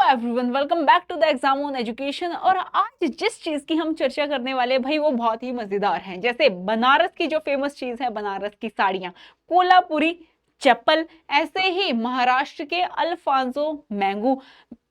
Everyone, welcome back to the exam on education. और आज जिस चीज की हम चर्चा करने वाले हैं भाई वो बहुत ही मजेदार है। जैसे बनारस की जो फेमस चीज है, बनारस की साड़ियां, कोल्हापुरी चप्पल, ऐसे ही महाराष्ट्र के अल्फांसो मैंगो,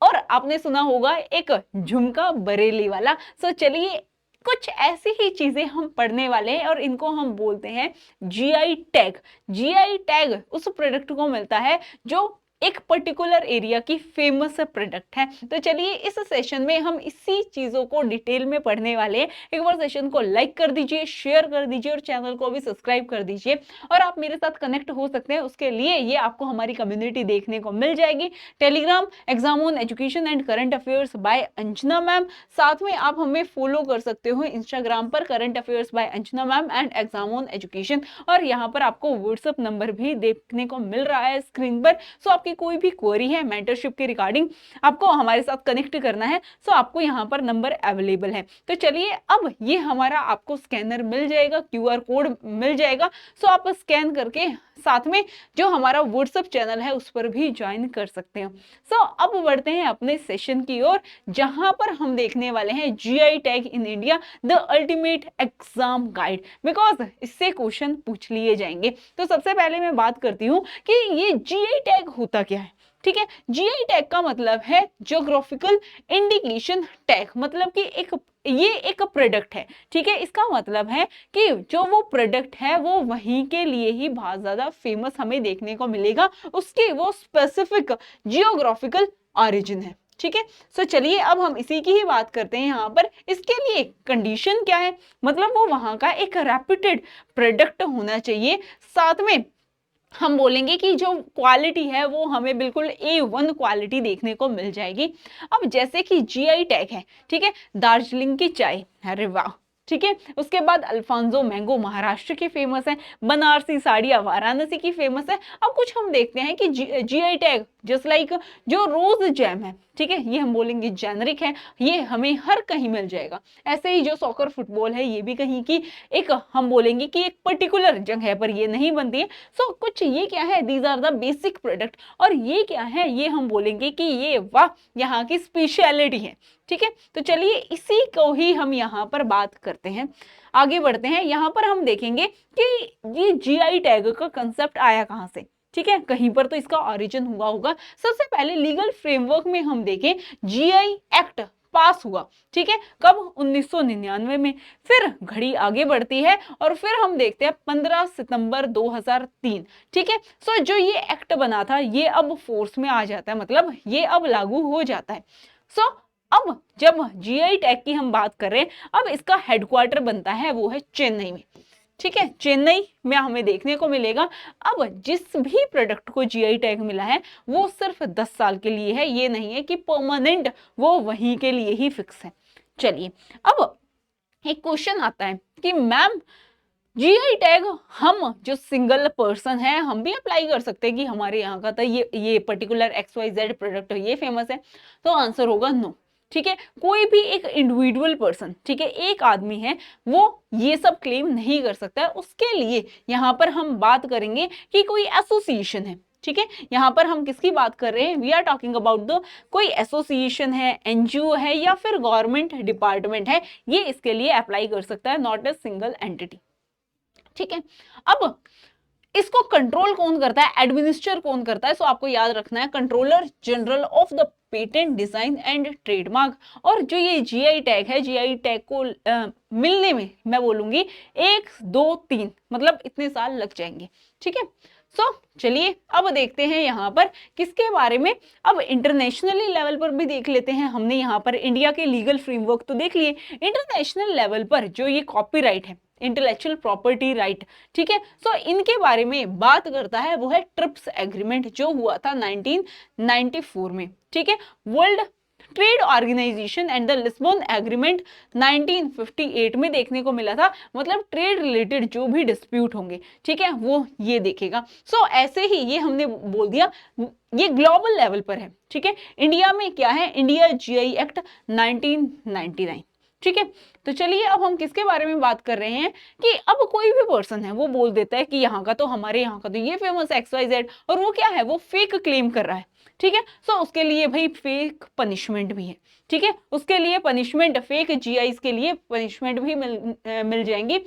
और आपने सुना होगा एक झुमका बरेली वाला। सो चलिए कुछ ऐसी ही चीजें हम पढ़ने वाले हैं और इनको हम बोलते हैं जीआई टैग। जीआई टैग उस प्रोडक्ट को मिलता है जो एक पर्टिकुलर एरिया की फेमस प्रोडक्ट है। तो चलिए इस सेशन में हम इसी चीजों को डिटेल में पढ़ने वाले हैं। एक बार सेशन को लाइक कर दीजिए, शेयर कर दीजिए और चैनल को भी सब्सक्राइब कर दीजिए। और आप मेरे साथ कनेक्ट हो सकते हैं, उसके लिए ये आपको हमारी कम्युनिटी देखने को मिल जाएगी। Telegram exam on education and current affairs by Anjana ma'am. साथ में आप हमें फॉलो कर सकते हो इंस्टाग्राम पर, current affairs by Anjana ma'am and exam on education. और यहाँ पर आपको व्हाट्सएप नंबर भी देखने को मिल रहा है स्क्रीन पर। सो आपकी कोई भी क्वेरी है मेंटरशिप के रिगार्डिंग, आपको हमारे साथ कनेक्ट करना है, सो आपको यहाँ पर नंबर अवेलेबल है। तो चलिए अब ये हमारा आपको स्कैनर मिल जाएगा, क्यूआर कोड मिल जाएगा। सो आप स्कैन करके साथ में जो हमारा व्हाट्सएप चैनल है उस पर भी ज्वाइन कर सकते हैं। सो अब बढ़ते हैं अपने सेशन की ओर, जहां पर हम देखने वाले हैं GI tag in India the ultimate exam guide, because इससे क्वेश्चन पूछ लिए जाएंगे। तो सबसे पहले मैं बात करती हूँ कि ये जीआई टैग होता क्या है। ठीक है, जीआई टैग का मतलब है ज्योग्राफिकल इंडिकेशन टैग, मतलब कि ये एक प्रोडक्ट है। ठीक है, इसका मतलब है कि जो वो प्रोडक्ट है वो वहीं के लिए ही बहुत ज्यादा फेमस हमें देखने को मिलेगा, उसकी वो स्पेसिफिक जियोग्राफिकल ऑरिजिन है। ठीक है, सो चलिए अब हम इसी की ही बात करते हैं। यहाँ पर इसके लिए कंडीशन क्या है, मतलब वो वहां का एक रेप्यूटेड प्रोडक्ट होना चाहिए। साथ में हम बोलेंगे कि जो क्वालिटी है वो हमें बिल्कुल A1 क्वालिटी देखने को मिल जाएगी। अब जैसे कि जीआई टैग है, ठीक है, दार्जिलिंग की चाय, अरे वाह। ठीक है, उसके बाद अल्फांसो मैंगो महाराष्ट्र की फेमस है, बनारसी साड़ियाँ वाराणसी की फेमस है। अब कुछ हम देखते हैं कि जीआई टैग जस्ट लाइक जो रोज जैम है, ठीक है, ये हम बोलेंगे जेनरिक है, ये हमें हर कहीं मिल जाएगा। ऐसे ही जो सॉकर फुटबॉल है ये भी कहीं की एक हम बोलेंगे कि एक पर्टिकुलर जगह पर ये नहीं बनती है। सो कुछ ये क्या है, these are the basic product. और ये क्या है, ये हम बोलेंगे कि ये वाह यहाँ की स्पेशलिटी है। ठीक है, तो चलिए इसी को ही हम यहाँ पर बात करते हैं, आगे बढ़ते हैं। यहाँ पर हम देखेंगे कि ये जीआई टैग का कंसेप्ट आया कहाँ से। ठीक है, कहीं पर तो इसका ओरिजिन हुआ होगा। सबसे पहले लीगल फ्रेमवर्क में हम देखें, जीआई एक्ट पास हुआ, ठीक है, कब, 1999 में। फिर घड़ी आगे बढ़ती है और फिर हम देखते हैं 15 सितंबर 2003। ठीक है, सो जो ये एक्ट बना था ये अब फोर्स में आ जाता है, मतलब ये अब लागू हो जाता है। सो अब जब जीआई टैग की हम बात करें, अब इसका हेडक्वार्टर बनता है वो है चेन्नई में। ठीक है, चेन्नई में हमें देखने को मिलेगा। अब जिस भी प्रोडक्ट को जीआई टैग मिला है वो सिर्फ 10 साल के लिए है, ये नहीं है कि परमानेंट वो वहीं के लिए ही फिक्स है। चलिए अब एक क्वेश्चन आता है कि मैम जीआई टैग हम जो सिंगल पर्सन है हम भी अप्लाई कर सकते हैं कि हमारे यहाँ का था ये पर्टिकुलर XYZ प्रोडक्ट ये फेमस है। तो आंसर होगा नो। ठीक है, कोई भी एक इंडिविजुअल पर्सन, ठीक है, एक आदमी है, वो ये सब क्लेम नहीं कर सकता है। उसके लिए यहाँ पर हम बात करेंगे कि कोई एसोसिएशन है। ठीक है, यहाँ पर हम किसकी बात कर रहे हैं, we are talking about the कोई एसोसिएशन है, एनजीओ है या फिर गवर्नमेंट डिपार्टमेंट है, ये इसके लिए अप्लाई कर सकता है, नॉट ए सिंगल एंटिटी। ठीक है, अब इसको कंट्रोल कौन करता है, एडमिनिस्टर कौन करता है, सो आपको याद रखना है controller general of the patent design and trademark. और जो ये जीआई टैग है, जीआई टैग को मिलने में मैं बोलूंगी 1 2 3 मतलब इतने साल लग जाएंगे। ठीक है, सो चलिए अब देखते हैं यहाँ पर किसके बारे में। अब इंटरनेशनली लेवल पर भी देख लेते हैं। हमने यहाँ पर इंडिया के लीगल फ्रेमवर्क तो देख लिए, इंटरनेशनल लेवल पर जो ये कॉपीराइट है, इंटेलेक्चुअल प्रॉपर्टी राइट, ठीक है, सो इनके बारे में बात करता है वो है ट्रिप्स एग्रीमेंट जो हुआ था 1994 में। ठीक है, World Trade Organization and the Lisbon Agreement 1958 में देखने को मिला था, मतलब ट्रेड रिलेटेड जो भी डिस्प्यूट होंगे, ठीक है, वो ये देखेगा। सो ऐसे ही ये हमने बोल दिया, ये ग्लोबल लेवल पर है। ठीक है, इंडिया में क्या है, इंडिया जीआई एक्ट 1999। ठीक है। तो चलिए अब हम किसके बारे में बात कर रहे हैं कि अब कोई भी पर्सन है वो बोल देता है कि यहाँ का तो हमारे यहाँ का तो ये फेमस XYZ, और वो क्या है, वो फेक क्लेम कर रहा है। ठीक है, सो उसके लिए भाई फेक पनिशमेंट भी है। ठीक है, उसके लिए पनिशमेंट, फेक GIs के लिए पनिशमेंट भी मिल जाएंगी।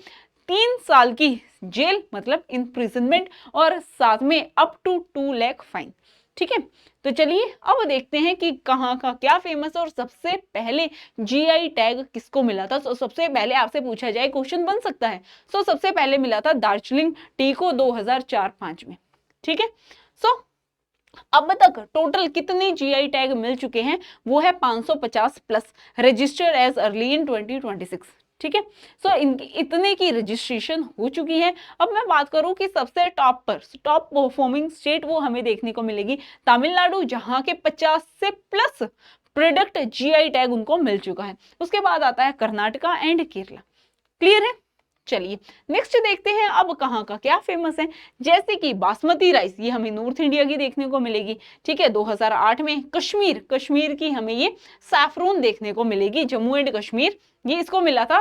3 साल की जेल मतलब इम्प्रिजनमेंट, और साथ में अप टू 2 लाख फाइन। ठीक है, तो चलिए अब देखते हैं कि कहाँ का क्या फेमस है और सबसे पहले GI टैग किसको मिला था। तो सबसे पहले आपसे पूछा जाए, क्वेश्चन बन सकता है। सो सबसे पहले मिला था दार्जिलिंग टी को 2004-5 में। ठीक है, सो अब तक टोटल कितने GI टैग मिल चुके हैं, वो है 550 plus, register as early in 2026। ठीक है, सो इतने की रजिस्ट्रेशन हो चुकी है। अब मैं बात करूं कि सबसे टॉप पर, टॉप परफॉर्मिंग स्टेट वो हमें देखने को मिलेगी तमिलनाडु, जहां के 50 से प्लस प्रोडक्ट GI टैग उनको मिल चुका है। उसके बाद आता है कर्नाटका एंड केरला। क्लियर है। चलिए नेक्स्ट देखते हैं अब कहाँ का क्या फेमस है। जैसे कि बासमती राइस, ये हमें नॉर्थ इंडिया की देखने को मिलेगी। ठीक है, 2008 में कश्मीर की हमें ये सैफरोन देखने को मिलेगी, जम्मू एंड कश्मीर, ये इसको मिला था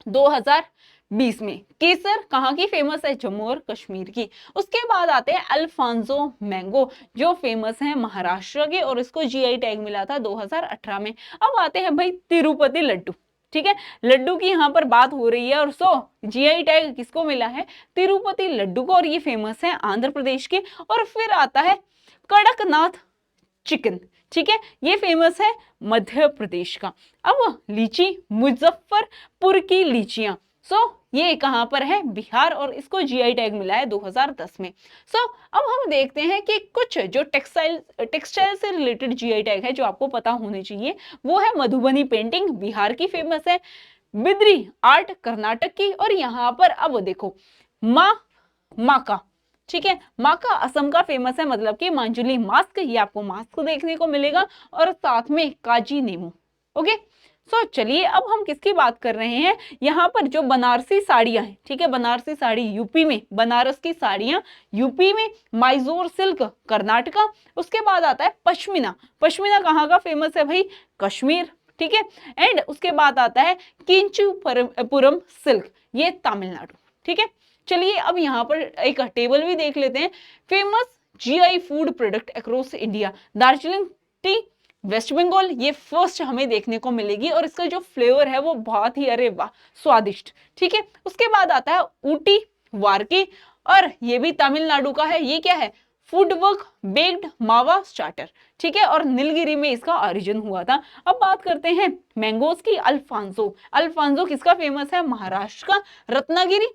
2020 में। केसर कहाँ की फेमस है, जम्मू और कश्मीर की। उसके बाद आते हैं अल्फांसो मैंगो, जो फेमस है महाराष्ट्र के, और इसको GI टैग मिला था 2018 में। अब आते हैं भाई तिरुपति लड्डू। ठीक है, लड्डू की यहाँ पर बात हो रही है, और सो GI टैग किसको मिला है, तिरुपति लड्डू को, और ये फेमस है आंध्र प्रदेश के। और फिर आता है कड़कनाथ चिकन। ठीक है, ये फेमस है मध्य प्रदेश का। अब लीची, मुजफ्फरपुर की लीचियां, ये कहां पर है, बिहार, और इसको GI टैग मिला है 2010 में। अब हम देखते हैं कि कुछ जो टेक्सटाइल से रिलेटेड GI टैग है जो आपको पता होने चाहिए, वो है मधुबनी पेंटिंग, बिहार की फेमस है, बिद्री आर्ट कर्नाटक की, और यहाँ पर अब देखो माका। ठीक है, माका असम का फेमस है, मतलब कि मांजुली मास्क, ये आपको मास्क देखने को मिलेगा, और साथ में काजी नेमू। ओके, चलिए अब हम किसकी बात कर रहे हैं, यहाँ पर जो बनारसी साड़ियां हैं। ठीक है, बनारसी साड़ी यूपी में, बनारस की साड़ियां यूपी में, मैसूर सिल्क कर्नाटका। उसके बाद आता है पश्मीना। पश्मीना कहाँ का फेमस है भाई, कश्मीर। ठीक है, एंड उसके बाद आता है किंचुपुरम सिल्क, ये तमिलनाडु। ठीक है, चलिए अब यहाँ पर एक टेबल भी देख लेते हैं। Famous GI food product across India, Darjeeling tea West Bengal, ये फर्स्ट हमें देखने को मिलेगी, और इसका जो फ्लेवर है वो बहुत ही, अरे वाह, स्वादिष्ट। ठीक है, उसके बाद आता है ऊटी वारकी, और ये भी तमिलनाडु का है। ये क्या है, फूड वर्क बेक्ड मावा स्टार्टर। ठीक है, और नीलगिरी में इसका ओरिजिन हुआ था। अब बात करते हैं मैंगोज की, अल्फांसो। अल्फांसो किसका फेमस है, महाराष्ट्र का, रत्नागिरी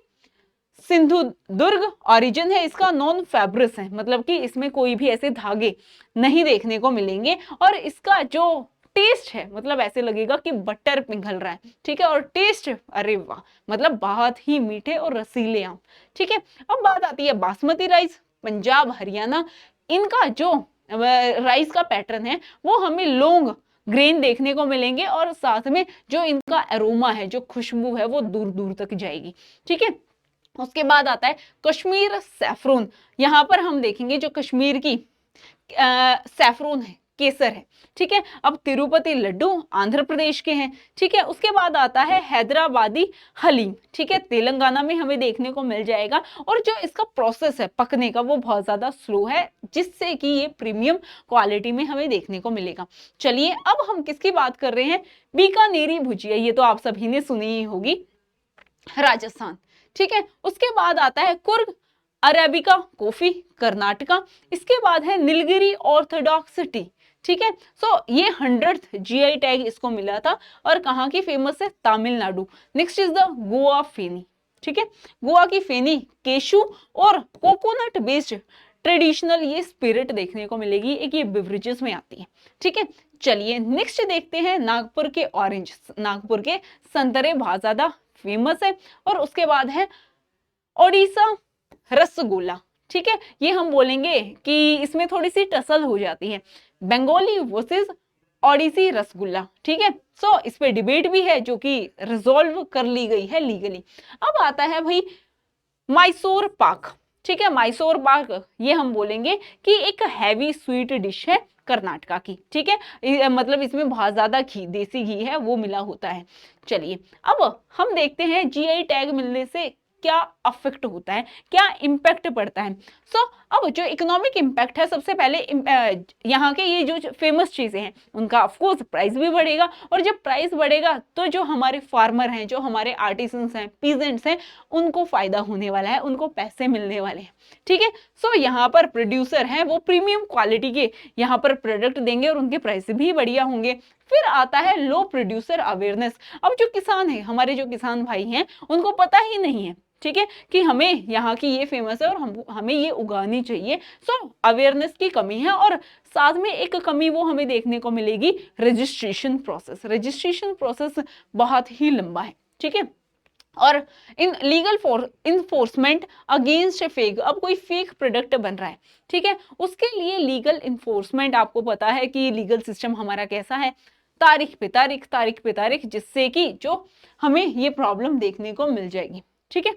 सिंधुदुर्ग ओरिजिन है इसका, नॉन फैब्रिस है, मतलब कि इसमें कोई भी ऐसे धागे नहीं देखने को मिलेंगे, और इसका जो टेस्ट है, मतलब ऐसे लगेगा कि बटर पिघल रहा है। ठीक है, और टेस्ट, अरे वाह, मतलब बहुत ही मीठे और रसीले आम। ठीक है, अब बात आती है बासमती राइस, पंजाब हरियाणा, इनका जो राइस का पैटर्न है वो हमें लॉन्ग ग्रेन देखने को मिलेंगे, और साथ में जो इनका एरोमा है, जो खुशबू है, वो दूर दूर तक जाएगी। ठीक है, उसके बाद आता है कश्मीर सैफरोन। यहां पर हम देखेंगे जो कश्मीर की सैफरोन है, केसर है। ठीक है, अब तिरुपति लड्डू आंध्र प्रदेश के हैं। ठीक है, उसके बाद आता है हैदराबादी हलीम। ठीक है, तेलंगाना में हमें देखने को मिल जाएगा, और जो इसका प्रोसेस है पकने का वो बहुत ज्यादा स्लो है, जिससे कि ये प्रीमियम क्वालिटी में हमें देखने को मिलेगा। चलिए अब हम किसकी बात कर रहे हैं, बीकानेरी भुजिया, ये तो आप सभी ने सुनी ही होगी, राजस्थान। ठीक है, उसके बाद आता है कुर्ग अरेबिका कॉफी कर्नाटका। इसके बाद है नीलगिरी ऑर्थोडॉक्स टी। ठीक है, ये 100th GI टैग इसको मिला था, और कहाँ की फेमस है, Tamil Nadu. Next is the Goa feni. ठीक है, गोवा की फेनी केशु और कोकोनट बेस्ड ट्रेडिशनल ये स्पिरिट देखने को मिलेगी, एक ये बेवरेजेस में आती है। ठीक है, चलिए नेक्स्ट देखते हैं नागपुर के ऑरेंज, नागपुर के संतरे बहुत ज्यादा फेमस है, और उसके बाद है ओडिशा रसगुल्ला। ठीक है, ये हम बोलेंगे कि इसमें थोड़ी सी टसल हो जाती है, बंगाली वर्सेस ओडिसी रसगुल्ला। ठीक है, इस पे डिबेट भी है जो कि रिजॉल्व कर ली गई है लीगली। अब आता है भाई मैसूर पाक। ठीक है। मैसूर पाक ये हम बोलेंगे कि एक हैवी स्वीट डिश है कर्नाटका की, ठीक है। मतलब इसमें बहुत ज्यादा घी, देसी घी है वो मिला होता है। चलिए अब हम देखते हैं जीआई टैग मिलने से क्या अफेक्ट होता है, क्या इम्पैक्ट पड़ता है। अब जो इकोनॉमिक इम्पैक्ट है, सबसे पहले यहाँ के ये जो फेमस चीजें हैं उनका ऑफकोर्स प्राइस भी बढ़ेगा, और जब प्राइस बढ़ेगा तो जो हमारे फार्मर हैं, जो हमारे आर्टिसंस हैं, पीजेंट्स हैं, उनको फायदा होने वाला है, उनको पैसे मिलने वाले हैं, ठीक है। यहाँ पर प्रोड्यूसर हैं वो प्रीमियम क्वालिटी के यहाँ पर प्रोडक्ट देंगे और उनके प्राइस भी बढ़िया होंगे। फिर आता है लो प्रोड्यूसर अवेयरनेस। अब जो किसान है, हमारे जो किसान भाई हैं, उनको पता ही नहीं है, ठीक है, कि हमें यहाँ की ये फेमस है और हमें ये उगानी चाहिए। अवेयरनेस की कमी है, और साथ में एक कमी वो हमें देखने को मिलेगी, रजिस्ट्रेशन प्रोसेस। रजिस्ट्रेशन प्रोसेस बहुत ही लंबा है, ठीक है। और in legal enforcement against fake, अब कोई फेक प्रोडक्ट बन रहा है, ठीक है, उसके लिए लीगल इन्फोर्समेंट, आपको पता है कि लीगल सिस्टम हमारा कैसा है, तारीख पे तारीख, तारीख पे तारीख, जिससे कि जो हमें ये प्रॉब्लम देखने को मिल जाएगी, ठीक है।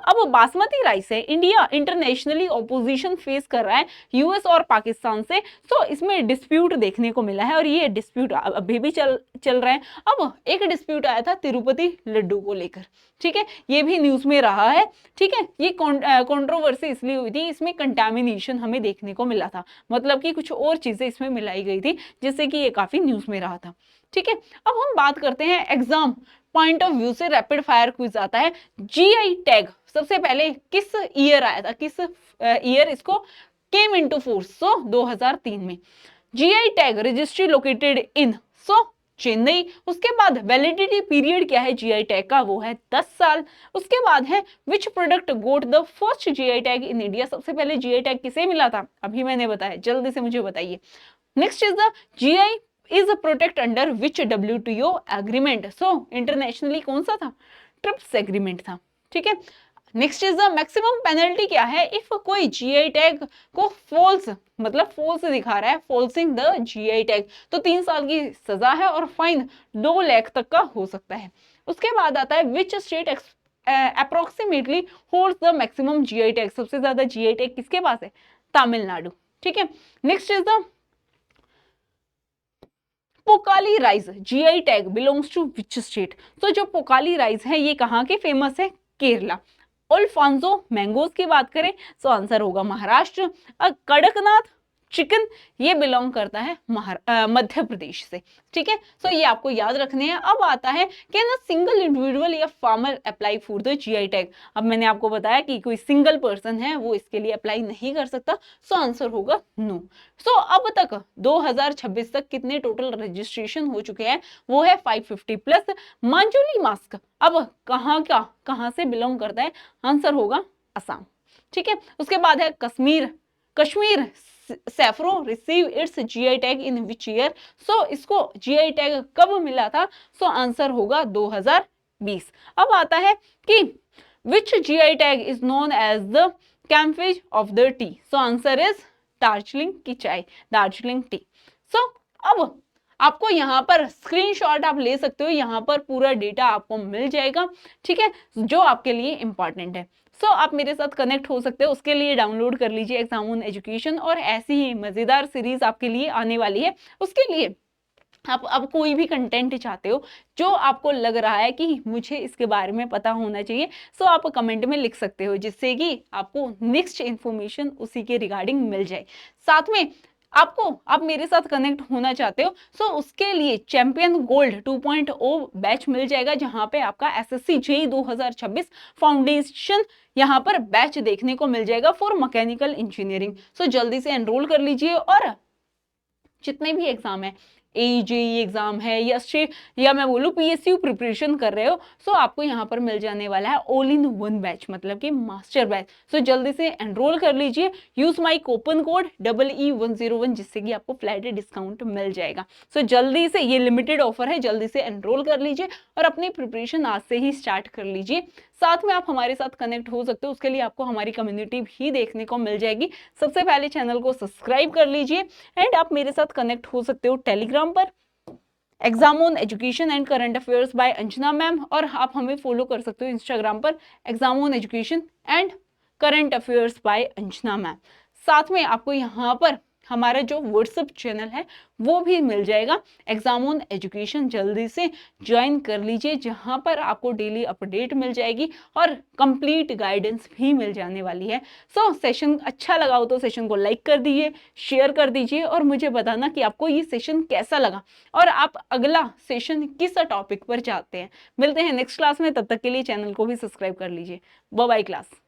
अब बासमती राइस है, इंडिया इंटरनेशनली ऑपोजिशन फेस कर रहा है यूएस और पाकिस्तान से। इसमें डिस्प्यूट देखने को मिला है, और ये डिस्प्यूट अभी भी चल रहा है। अब एक डिस्प्यूट आया था तिरुपति लड्डू को लेकर, ठीक है, ये भी न्यूज में रहा है, ठीक है। ये कंट्रोवर्सी इसलिए हुई थी, इसमें कंटामिनेशन हमें देखने को मिला था, मतलब कि कुछ और चीजें इसमें मिलाई गई थी, जिससे कि ये काफी न्यूज में रहा था, ठीक है। अब हम बात करते हैं एग्जाम पॉइंट ऑफ व्यू से, रैपिड फायर क्विज आता है। जीआई टैग सबसे पहले किस ईयर आया था, किस ईयर इसको केम इनटू फोर्स, 2003 में। GI tag registry located in Chennai. उसके बाद वैलिडिटी पीरियड क्या है जीआई टैग का, वो है 10 साल। उसके बाद है which product goat the first GI tag in India, सबसे पहले जीआई टैग किसे मिला था, अभी मैंने बताया, जल्दी से मुझे बताइए। Next is the GI is protect under which WTO agreement, internationally कौन सा था, ट्रिप्स एग्रीमेंट था, ठीक है। Next is the maximum penalty क्या है इफ कोई जीआई टैग को फॉल्स, मतलब फॉल्स दिखा रहा है, फॉल्सिंग द जीआई टैग, तो 3 साल की सजा है और फाइन 2 लाख तक का हो सकता है। उसके बाद आता है which state approximately holds the maximum GI tag, सबसे ज्यादा जीआई टैग किसके पास है, तमिलनाडु, ठीक है। Next is the Pokkali rice GI tag belongs to which state, तो जो पोकाली राइस है ये कहाँ के फेमस है, केरला। अल्फांसो मैंगोज की बात करें तो आंसर होगा महाराष्ट्र। कड़कनाथ चिकन ये बिलोंग करता है मध्य प्रदेश से, ठीक है। ये आपको याद रखने हैं। अब आता है कैन अ सिंगल इंडिविजुअल या farmer apply for the GI tag, अब मैंने आपको बताया कि कोई सिंगल पर्सन है वो इसके लिए अप्लाई नहीं कर सकता, आंसर होगा नो। अब तक 2026 तक कितने टोटल रजिस्ट्रेशन हो चुके हैं, वो है 550 प्लस। मांजुली मास्क अब कहाँ से बिलोंग करता है, आंसर होगा असम, ठीक है। उसके बाद है Kashmir saffron receive its GI tag in which year, इसको जीआई टैग कब मिला था, आंसर होगा 2020। अब आता है कि which GI tag is known as the कैम्पेज of the tea, answer is Darjeeling की चाय, दार्जिलिंग टी। अब आपको यहाँ पर स्क्रीनशॉट आप ले सकते हो, यहाँ पर पूरा डेटा आपको मिल जाएगा, ठीक है, जो आपके लिए इंपॉर्टेंट है। आप मेरे साथ कनेक्ट हो सकते हो, उसके लिए डाउनलोड कर लीजिए एग्जाम ऑन एजुकेशन, और ऐसी ही मजेदार सीरीज आपके लिए आने वाली है। उसके लिए आप अब कोई भी कंटेंट चाहते हो जो आपको लग रहा है कि मुझे इसके बारे में पता होना चाहिए, आप कमेंट में लिख सकते हो, जिससे कि आपको नेक्स्ट इन्फॉर्मेशन उसी के रिगार्डिंग मिल जाए। साथ में आप मेरे साथ कनेक्ट होना चाहते हो उसके लिए चैंपियन गोल्ड 2.0 बैच मिल जाएगा, जहां पे आपका SSC JEE 2026 फाउंडेशन यहाँ पर बैच देखने को मिल जाएगा फॉर मैकेनिकल इंजीनियरिंग। जल्दी से एनरोल कर लीजिए, और जितने भी एग्जाम है, AJE एग्जाम है या मैं बोलूँ PSU प्रिपरेशन कर रहे हो, आपको यहाँ पर मिल जाने वाला है ऑल इन वन बैच, मतलब कि मास्टर बैच। जल्दी से एनरोल कर लीजिए, use my coupon code EE101, जिससे कि आपको फ्लैट डिस्काउंट मिल जाएगा। जल्दी से, ये लिमिटेड ऑफर है, जल्दी से एनरोल कर लीजिए और अपनी प्रिपरेशन आज से ही स्टार्ट कर लीजिए। साथ में आप हमारे साथ कनेक्ट हो सकते हो, उसके लिए आपको हमारी कम्युनिटी भी देखने को मिल जाएगी। सबसे पहले चैनल को सब्सक्राइब कर लीजिए, एंड आप मेरे साथ कनेक्ट हो सकते हो टेलीग्राम पर, exam on education and current affairs by Anjana ma'am, और आप हमें फॉलो कर सकते हो इंस्टाग्राम पर exam on education and current affairs by Anjana ma'am. साथ में आपको यहाँ पर हमारा जो व्हाट्सएप चैनल है वो भी मिल जाएगा। एग्जाम ऑन एजुकेशन जल्दी से ज्वाइन कर लीजिए, जहां पर आपको डेली अपडेट मिल जाएगी और कंप्लीट गाइडेंस भी मिल जाने वाली है। सेशन अच्छा लगा हो तो सेशन को लाइक कर दीजिए, शेयर कर दीजिए और मुझे बताना कि आपको ये सेशन कैसा लगा और आप अगला सेशन किस टॉपिक पर चाहते हैं। मिलते हैं नेक्स्ट क्लास में, तब तक के लिए चैनल को भी सब्सक्राइब कर लीजिए। Bye bye class.